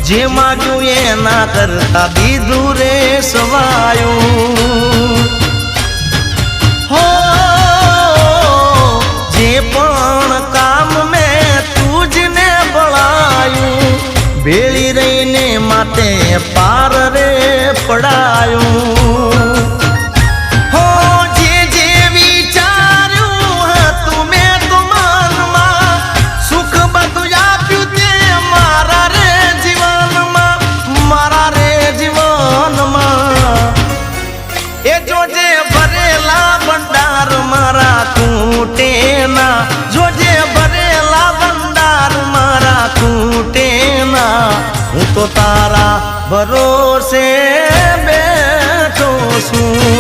જે માગ્યું એના કરતા દીધું રે સવાયું હો જે પણ કામ મેં તુજને બળાયું ભેળી રહીને માતે પાર રે પડાયું હો જે જે વિચાર્યું હતું મેં તો મનમાં સુખ બધું આપ્યું તે મારા રે જીવનમાં એ જોજે ભરેલા ભંડાર મારા ખૂટે ના જોજે ભરેલા ભંડાર મારા ખૂટે ના હું તો તારા ભરોસે બેઠો છું